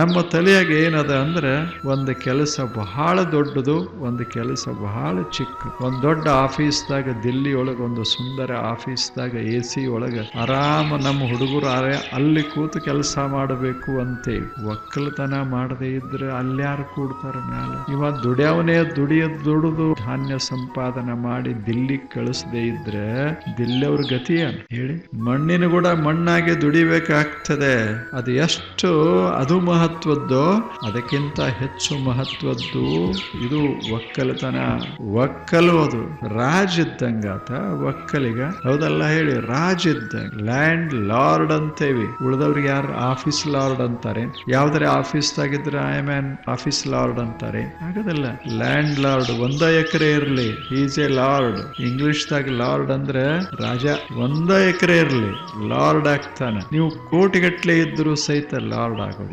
ನಮ್ಮ ತಲೆಯಾಗ ಏನದ ಅಂದ್ರೆ ಒಂದು ಕೆಲಸ ಬಹಳ ದೊಡ್ಡದು, ಒಂದು ಕೆಲಸ ಬಹಳ ಚಿಕ್ಕ. ಒಂದ್ ದೊಡ್ಡ ಆಫೀಸ್ದಾಗ ದಿಲ್ಲಿ ಒಳಗ ಒಂದು ಸುಂದರ ಆಫೀಸ್ದಾಗ AC ಒಳಗ ಆರಾಮ ನಮ್ಮ ಹುಡುಗರು ಅಲ್ಲಿ ಕೂತು ಕೆಲಸ ಮಾಡಬೇಕು ಅಂತೆ. ಒಕ್ಕಲತನ ಮಾಡದೇ ಇದ್ರೆ ಅಲ್ಯಾರು ಕೂಡ್ತಾರ ಮ್ಯಾಲ. ಇವ ದುಡಿಯವನೇ ದುಡಿದು ಧಾನ್ಯ ಸಂಪಾದನೆ ಮಾಡಿ ದಿಲ್ಲಿ ಕಳಿಸದೇ ಇದ್ರೆ ದಿಲ್ಲಿಯವ್ರ ಗತಿ ಏನ್ ಹೇಳಿ? ಮಣ್ಣಿನ ಕೂಡ ಮಣ್ಣಾಗೆ ದುಡಿಬೇಕಾಗ್ತದೆ. ಅದು ಎಷ್ಟು ಅದು ಮಹತ್ವದ್ದು, ಅದಕ್ಕಿಂತ ಹೆಚ್ಚು ಮಹತ್ವದ್ದು ಇದು ಒಕ್ಕಲತನ. ಒಕ್ಕಲು ಅದು ರಾಜ್ ಇದ್ದಂಗಾತ ಒಕ್ಕಲಿಗ, ಹೌದಲ್ಲ ಹೇಳಿ? ರಾಜ್ ಇದ್ದಂಗ, ಲ್ಯಾಂಡ್ ಲಾರ್ಡ್ ಅಂತೇವಿ. ಉಳಿದವ್ರಿಗೆ ಯಾರು ಆಫೀಸ್ ಲಾರ್ಡ್ ಅಂತಾರೆ. ಯಾವ್ದಾರೆ ಆಫೀಸ್ದಾಗಿದ್ರೆ ಐ ಮ್ಯಾನ್ ಆಫೀಸ್ ಲಾರ್ಡ್ ಅಂತಾರೆ. ಆಗೋದಿಲ್ಲ. ಲ್ಯಾಂಡ್ ಲಾರ್ಡ್, 1 ಎಕರೆ ಇರ್ಲಿ, ಈಸ್ ಎ ಲಾರ್ಡ್. ಇಂಗ್ಲಿಷ್ದಾಗ ಲಾರ್ಡ್ ಅಂದ್ರೆ ರಾಜ. 1 ಎಕರೆ ಇರ್ಲಿ ಲಾರ್ಡ್ ಆಗ್ತಾನೆ. ನೀವು ಕೋಟಿಗಟ್ಲೆ ಇದ್ರು ಸಹಿತ ಲಾರ್ಡ್ ಆಗೋದು.